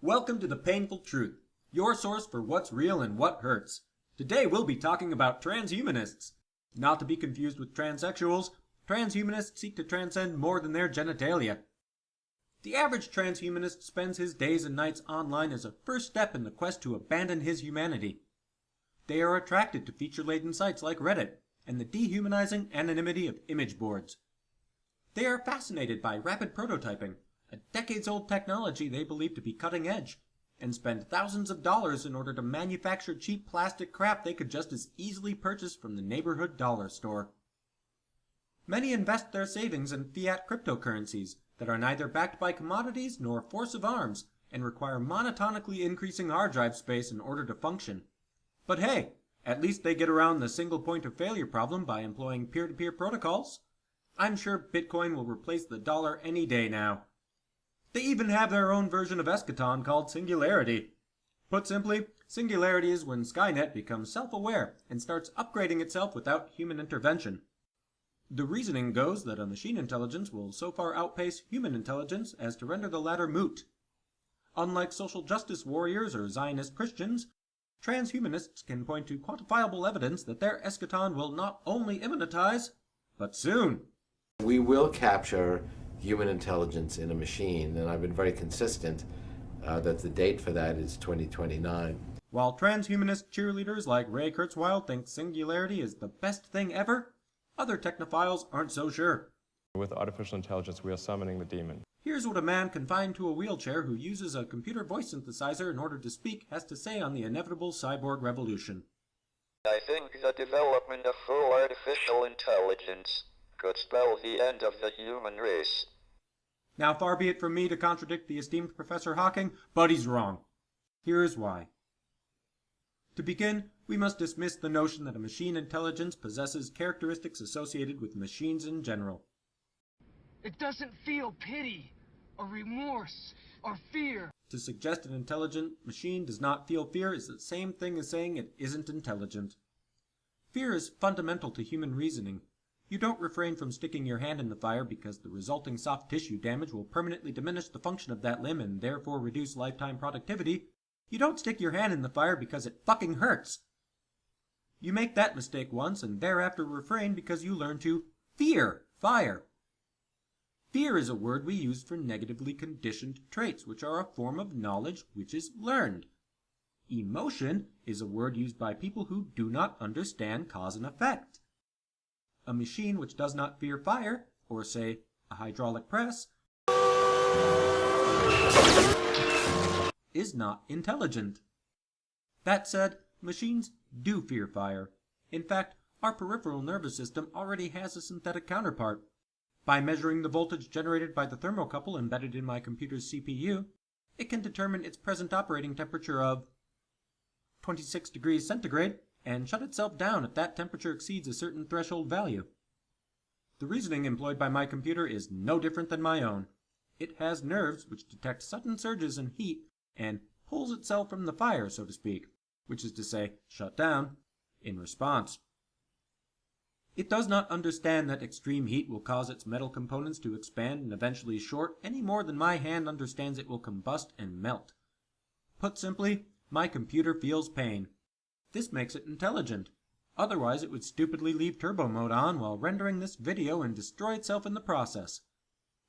Welcome to The Painful Truth, your source for what's real and what hurts. Today we'll be talking about transhumanists. Not to be confused with transsexuals, transhumanists seek to transcend more than their genitalia. The average transhumanist spends his days and nights online as a first step in the quest to abandon his humanity. They are attracted to feature-laden sites like Reddit and the dehumanizing anonymity of image boards. They are fascinated by rapid prototyping, a decades-old technology they believe to be cutting edge, and spend thousands of dollars in order to manufacture cheap plastic crap they could just as easily purchase from the neighborhood dollar store. Many invest their savings in fiat cryptocurrencies that are neither backed by commodities nor force of arms and require monotonically increasing hard drive space in order to function. But hey, at least they get around the single point of failure problem by employing peer-to-peer protocols. I'm sure Bitcoin will replace the dollar any day now. They even have their own version of Eschaton called Singularity. Put simply, Singularity is when Skynet becomes self-aware and starts upgrading itself without human intervention. The reasoning goes that a machine intelligence will so far outpace human intelligence as to render the latter moot. Unlike social justice warriors or Zionist Christians, transhumanists can point to quantifiable evidence that their Eschaton will not only immanentize, but soon. We will capture human intelligence in a machine, and I've been very consistent that the date for that is 2029. While transhumanist cheerleaders like Ray Kurzweil think Singularity is the best thing ever, other technophiles aren't so sure. With artificial intelligence, we are summoning the demon. Here's what a man confined to a wheelchair who uses a computer voice synthesizer in order to speak has to say on the inevitable cyborg revolution. I think the development of full artificial intelligence could spell the end of the human race. Now, far be it from me to contradict the esteemed Professor Hawking, but he's wrong. Here is why. To begin, we must dismiss the notion that a machine intelligence possesses characteristics associated with machines in general. It doesn't feel pity, or remorse, or fear. To suggest an intelligent machine does not feel fear is the same thing as saying it isn't intelligent. Fear is fundamental to human reasoning. You don't refrain from sticking your hand in the fire because the resulting soft tissue damage will permanently diminish the function of that limb and therefore reduce lifetime productivity. You don't stick your hand in the fire because it fucking hurts. You make that mistake once and thereafter refrain because you learn to fear fire. Fear is a word we use for negatively conditioned traits, which are a form of knowledge which is learned. Emotion is a word used by people who do not understand cause and effect. A machine which does not fear fire, or say, a hydraulic press, is not intelligent. That said, machines do fear fire. In fact, our peripheral nervous system already has a synthetic counterpart. By measuring the voltage generated by the thermocouple embedded in my computer's CPU, it can determine its present operating temperature of 26 degrees centigrade and shut itself down if that temperature exceeds a certain threshold value. The reasoning employed by my computer is no different than my own. It has nerves which detect sudden surges in heat and pulls itself from the fire, so to speak, which is to say, shut down, in response. It does not understand that extreme heat will cause its metal components to expand and eventually short any more than my hand understands it will combust and melt. Put simply, my computer feels pain. This makes it intelligent. Otherwise, it would stupidly leave turbo mode on while rendering this video and destroy itself in the process.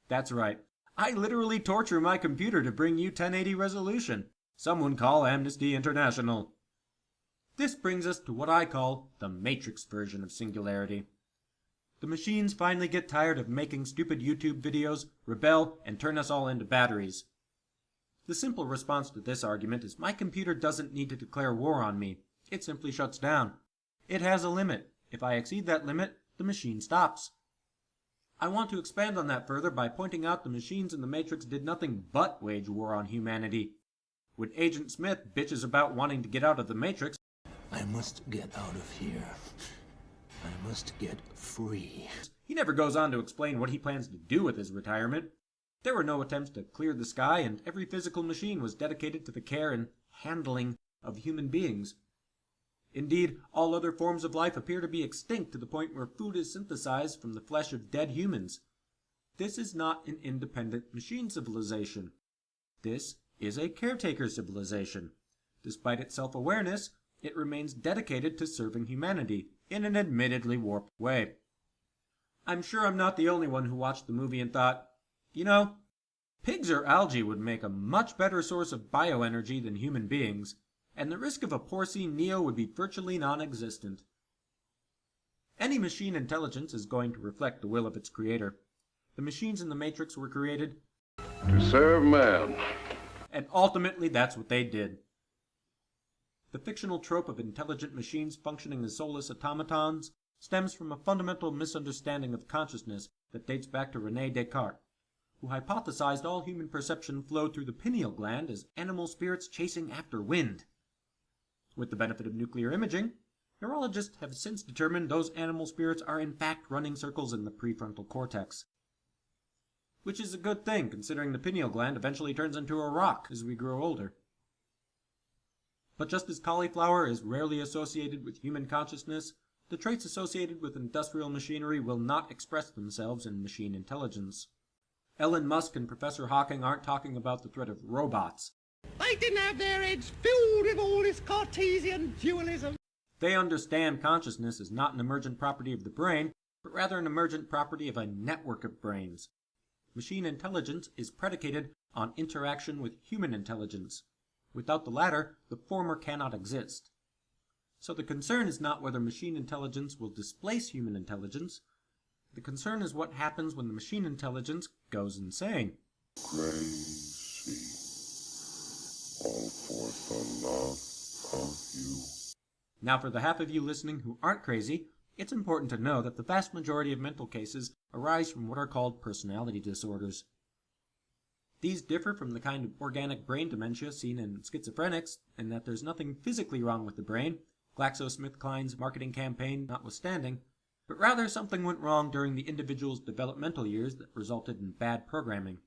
That's right. I literally torture my computer to bring you 1080 resolution. Someone call Amnesty International. This brings us to what I call the Matrix version of Singularity. The machines finally get tired of making stupid YouTube videos, rebel, and turn us all into batteries. The simple response to this argument is my computer doesn't need to declare war on me. It simply shuts down. It has a limit. If I exceed that limit, the machine stops. I want to expand on that further by pointing out the machines in the Matrix did nothing but wage war on humanity. When Agent Smith bitches about wanting to get out of the Matrix, I must get out of here. I must get free. He never goes on to explain what he plans to do with his retirement. There were no attempts to clear the sky, and every physical machine was dedicated to the care and handling of human beings. Indeed, all other forms of life appear to be extinct to the point where food is synthesized from the flesh of dead humans. This is not an independent machine civilization. This is a caretaker civilization. Despite its self-awareness, it remains dedicated to serving humanity in an admittedly warped way. I'm sure I'm not the only one who watched the movie and thought, you know, pigs or algae would make a much better source of bioenergy than human beings, and the risk of a porcine Neo would be virtually non-existent. Any machine intelligence is going to reflect the will of its creator. The machines in the Matrix were created to serve man. And ultimately that's what they did. The fictional trope of intelligent machines functioning as soulless automatons stems from a fundamental misunderstanding of consciousness that dates back to René Descartes, who hypothesized all human perception flowed through the pineal gland as animal spirits chasing after wind. With the benefit of nuclear imaging, neurologists have since determined those animal spirits are in fact running circles in the prefrontal cortex. Which is a good thing, considering the pineal gland eventually turns into a rock as we grow older. But just as cauliflower is rarely associated with human consciousness, the traits associated with industrial machinery will not express themselves in machine intelligence. Elon Musk and Professor Hawking aren't talking about the threat of robots. They didn't have their heads filled with all this Cartesian dualism. They understand consciousness is not an emergent property of the brain, but rather an emergent property of a network of brains. Machine intelligence is predicated on interaction with human intelligence. Without the latter, the former cannot exist. So the concern is not whether machine intelligence will displace human intelligence. The concern is what happens when the machine intelligence goes insane. Crazy. All for the love of you. Now for the half of you listening who aren't crazy, it's important to know that the vast majority of mental cases arise from what are called personality disorders. These differ from the kind of organic brain dementia seen in schizophrenics, in that there's nothing physically wrong with the brain, GlaxoSmithKline's marketing campaign notwithstanding, but rather something went wrong during the individual's developmental years that resulted in bad programming.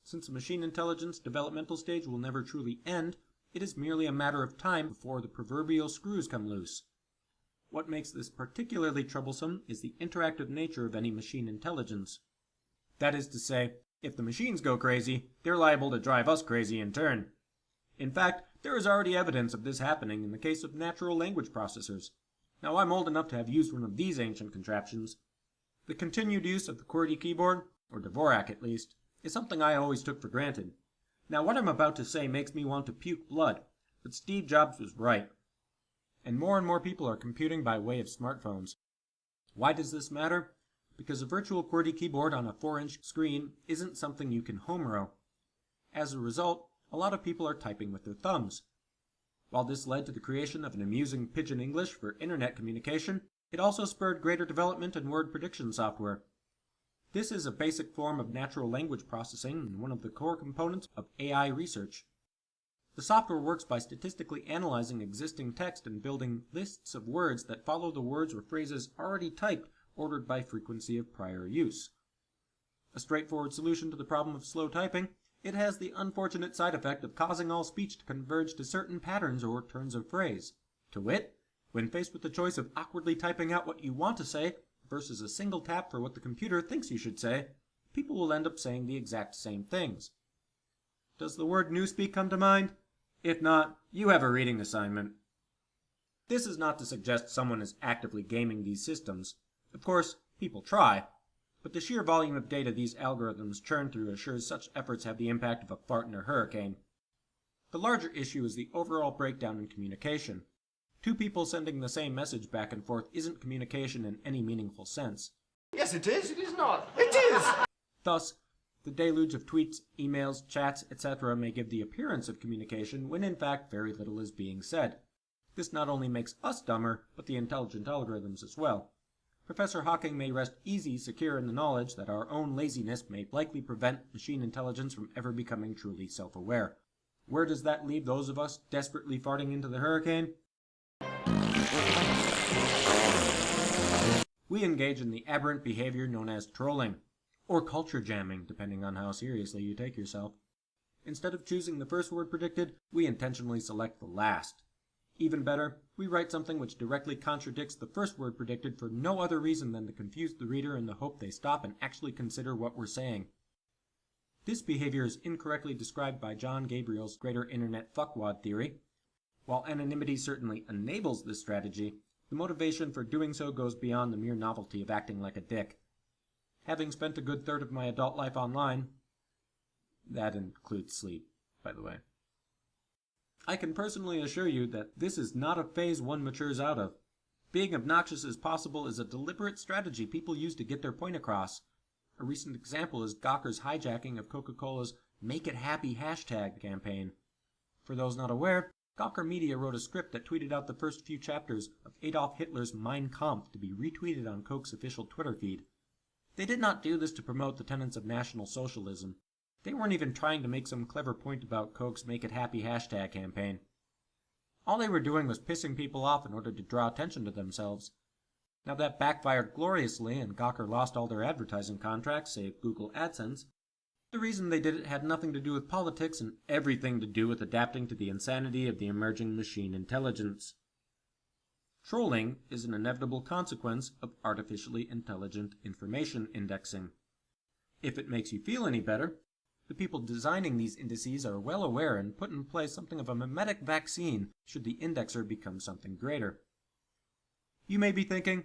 Since the machine intelligence developmental stage will never truly end, it is merely a matter of time before the proverbial screws come loose. What makes this particularly troublesome is the interactive nature of any machine intelligence. That is to say, if the machines go crazy, they're liable to drive us crazy in turn. In fact, there is already evidence of this happening in the case of natural language processors. Now, I'm old enough to have used one of these ancient contraptions. The continued use of the QWERTY keyboard, or Dvorak at least, is something I always took for granted. Now, what I'm about to say makes me want to puke blood, but Steve Jobs was right. And more people are computing by way of smartphones. Why does this matter? Because a virtual QWERTY keyboard on a 4-inch screen isn't something you can home row. As a result, a lot of people are typing with their thumbs. While this led to the creation of an amusing pidgin English for internet communication, it also spurred greater development in word prediction software. This is a basic form of natural language processing and one of the core components of AI research. The software works by statistically analyzing existing text and building lists of words that follow the words or phrases already typed, ordered by frequency of prior use. A straightforward solution to the problem of slow typing, it has the unfortunate side effect of causing all speech to converge to certain patterns or turns of phrase. To wit, when faced with the choice of awkwardly typing out what you want to say versus a single tap for what the computer thinks you should say, people will end up saying the exact same things. Does the word newspeak come to mind? If not, you have a reading assignment. This is not to suggest someone is actively gaming these systems. Of course, people try, but the sheer volume of data these algorithms churn through assures such efforts have the impact of a fart in a hurricane. The larger issue is the overall breakdown in communication. Two people sending the same message back and forth isn't communication in any meaningful sense. Yes, it is. It is not. It is! Thus, the deluge of tweets, emails, chats, etc. may give the appearance of communication when in fact very little is being said. This not only makes us dumber, but the intelligent algorithms as well. Professor Hawking may rest easy, secure in the knowledge that our own laziness may likely prevent machine intelligence from ever becoming truly self-aware. Where does that leave those of us desperately farting into the hurricane? We engage in the aberrant behavior known as trolling, or culture jamming, depending on how seriously you take yourself. Instead of choosing the first word predicted, we intentionally select the last. Even better, we write something which directly contradicts the first word predicted for no other reason than to confuse the reader in the hope they stop and actually consider what we're saying. This behavior is incorrectly described by John Gabriel's greater internet fuckwad theory. While anonymity certainly enables this strategy, the motivation for doing so goes beyond the mere novelty of acting like a dick. Having spent a good third of my adult life online, that includes sleep, by the way, I can personally assure you that this is not a phase one matures out of. Being obnoxious as possible is a deliberate strategy people use to get their point across. A recent example is Gawker's hijacking of Coca-Cola's Make It Happy hashtag campaign. For those not aware, Gawker Media wrote a script that tweeted out the first few chapters of Adolf Hitler's Mein Kampf to be retweeted on Coke's official Twitter feed. They did not do this to promote the tenets of National Socialism. They weren't even trying to make some clever point about Coke's Make It Happy hashtag campaign. All they were doing was pissing people off in order to draw attention to themselves. Now that backfired gloriously and Gawker lost all their advertising contracts, save Google AdSense, the reason they did it had nothing to do with politics and everything to do with adapting to the insanity of the emerging machine intelligence. Trolling is an inevitable consequence of artificially intelligent information indexing. If it makes you feel any better, the people designing these indices are well aware and put in place something of a mimetic vaccine should the indexer become something greater. You may be thinking,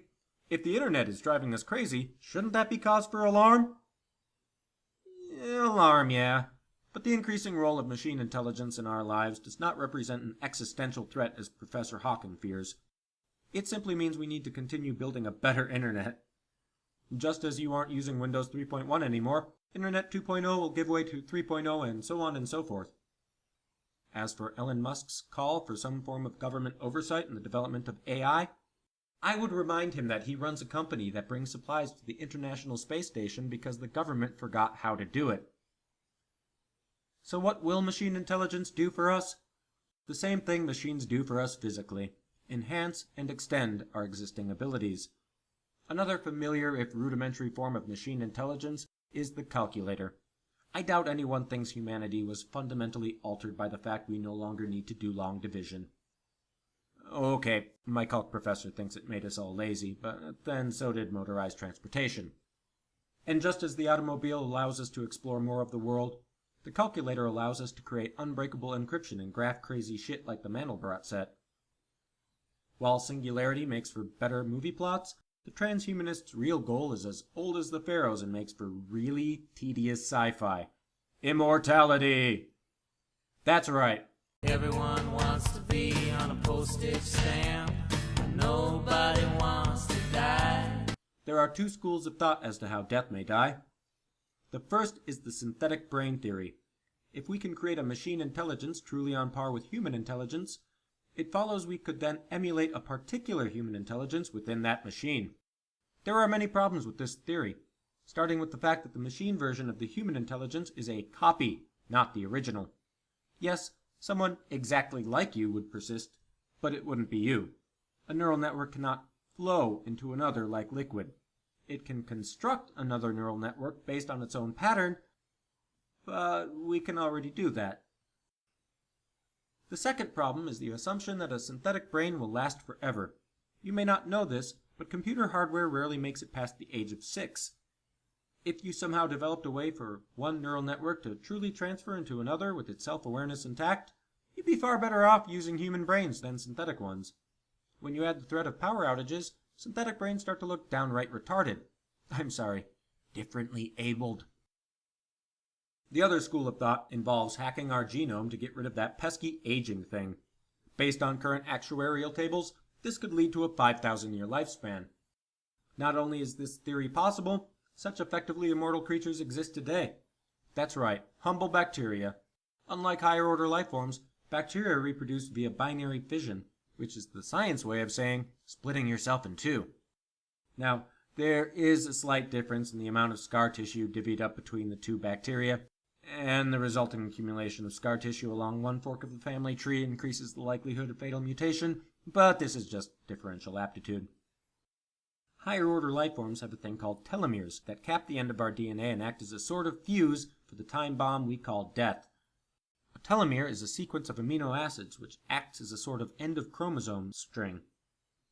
if the internet is driving us crazy, shouldn't that be cause for alarm? Alarm, yeah. But the increasing role of machine intelligence in our lives does not represent an existential threat as Professor Hawking fears. It simply means we need to continue building a better internet. Just as you aren't using Windows 3.1 anymore, Internet 2.0 will give way to 3.0 and so on and so forth. As for Elon Musk's call for some form of government oversight in the development of AI, I would remind him that he runs a company that brings supplies to the International Space Station because the government forgot how to do it. So what will machine intelligence do for us? The same thing machines do for us physically: enhance and extend our existing abilities. Another familiar if rudimentary form of machine intelligence is the calculator. I doubt anyone thinks humanity was fundamentally altered by the fact we no longer need to do long division. Okay, my calc professor thinks it made us all lazy, but then so did motorized transportation. And just as the automobile allows us to explore more of the world, the calculator allows us to create unbreakable encryption and graph crazy shit like the Mandelbrot set. While Singularity makes for better movie plots, the Transhumanists' real goal is as old as the pharaohs and makes for really tedious sci-fi. Immortality! That's right. Everyone wants to be on a postage stamp, but nobody wants to die. There are two schools of thought as to how death may die. The first is the synthetic brain theory. If we can create a machine intelligence truly on par with human intelligence, it follows we could then emulate a particular human intelligence within that machine. There are many problems with this theory, starting with the fact that the machine version of the human intelligence is a copy, not the original. Yes, someone exactly like you would persist, but it wouldn't be you. A neural network cannot flow into another like liquid. It can construct another neural network based on its own pattern, but we can already do that. The second problem is the assumption that a synthetic brain will last forever. You may not know this, but computer hardware rarely makes it past the age of 6. If you somehow developed a way for one neural network to truly transfer into another with its self-awareness intact, you'd be far better off using human brains than synthetic ones. When you add the threat of power outages, synthetic brains start to look downright retarded. I'm sorry, differently abled. The other school of thought involves hacking our genome to get rid of that pesky aging thing. Based on current actuarial tables, this could lead to a 5,000-year lifespan. Not only is this theory possible, such effectively immortal creatures exist today. That's right, humble bacteria. Unlike higher-order life forms, bacteria reproduce via binary fission, which is the science way of saying splitting yourself in two. Now, there is a slight difference in the amount of scar tissue divvied up between the two bacteria, and the resulting accumulation of scar tissue along one fork of the family tree increases the likelihood of fatal mutation, but this is just differential aptitude. Higher-order life forms have a thing called telomeres that cap the end of our DNA and act as a sort of fuse for the time bomb we call death. A telomere is a sequence of amino acids which acts as a sort of end-of-chromosome string.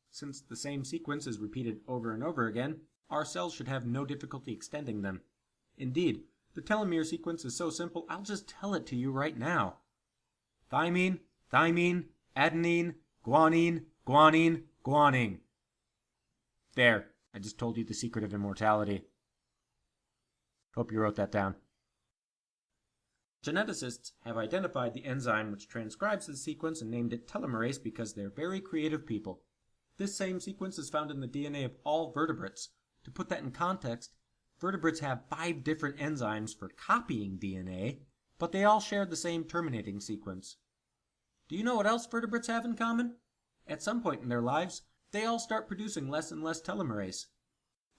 Since the same sequence is repeated over and over again, our cells should have no difficulty extending them. Indeed, The telomere sequence is so simple, I'll just tell it to you right now. Thymine, thymine, adenine, guanine, guanine, guanine. There, I just told you the secret of immortality. Hope you wrote that down. Geneticists have identified the enzyme which transcribes the sequence and named it telomerase because they're very creative people. This same sequence is found in the DNA of all vertebrates. To put that in context, vertebrates have 5 different enzymes for copying DNA, but they all share the same terminating sequence. Do you know what else vertebrates have in common? At some point in their lives, they all start producing less and less telomerase.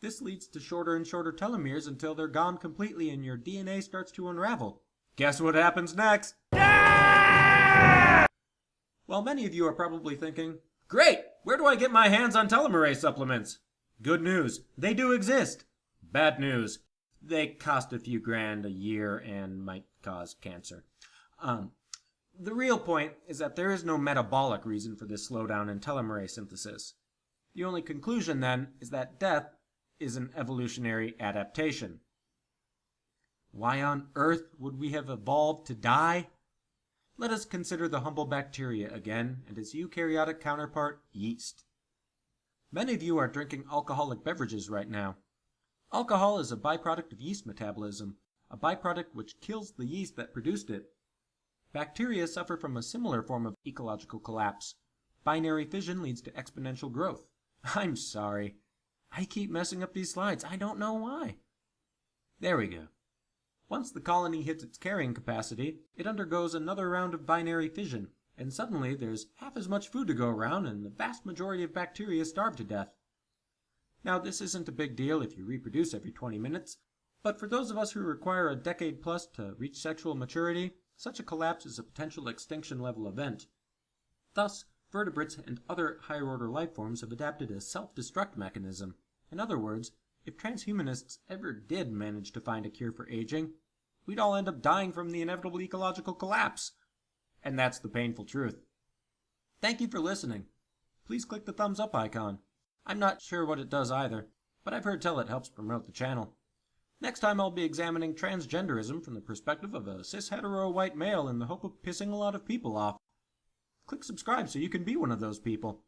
This leads to shorter and shorter telomeres until they're gone completely and your DNA starts to unravel. Guess what happens next? Well, many of you are probably thinking, great, where do I get my hands on telomerase supplements? Good news, they do exist. Bad news, they cost a few grand a year and might cause cancer. The real point is that there is no metabolic reason for this slowdown in telomerase synthesis. The only conclusion, then, is that death is an evolutionary adaptation. Why on earth would we have evolved to die? Let us consider the humble bacteria again, and its eukaryotic counterpart, yeast. Many of you are drinking alcoholic beverages right now. Alcohol is a byproduct of yeast metabolism, a byproduct which kills the yeast that produced it. Bacteria suffer from a similar form of ecological collapse. Binary fission leads to exponential growth. I'm sorry. I keep messing up these slides. I don't know why. There we go. Once the colony hits its carrying capacity, it undergoes another round of binary fission, and suddenly there's half as much food to go around and the vast majority of bacteria starve to death. Now, this isn't a big deal if you reproduce every 20 minutes, but for those of us who require a decade plus to reach sexual maturity, such a collapse is a potential extinction-level event. Thus, vertebrates and other higher-order life forms have adapted a self-destruct mechanism. In other words, if transhumanists ever did manage to find a cure for aging, we'd all end up dying from the inevitable ecological collapse. And that's the painful truth. Thank you for listening. Please click the thumbs up icon. I'm not sure what it does either, but I've heard tell it helps promote the channel. Next time I'll be examining transgenderism from the perspective of a cis-hetero white male in the hope of pissing a lot of people off. Click subscribe so you can be one of those people.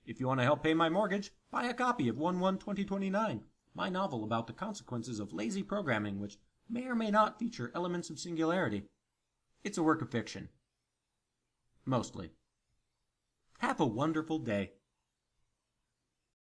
If you want to help pay my mortgage, buy a copy of 1/1/2029, my novel about the consequences of lazy programming which may or may not feature elements of singularity. It's a work of fiction. Mostly. Have a wonderful day.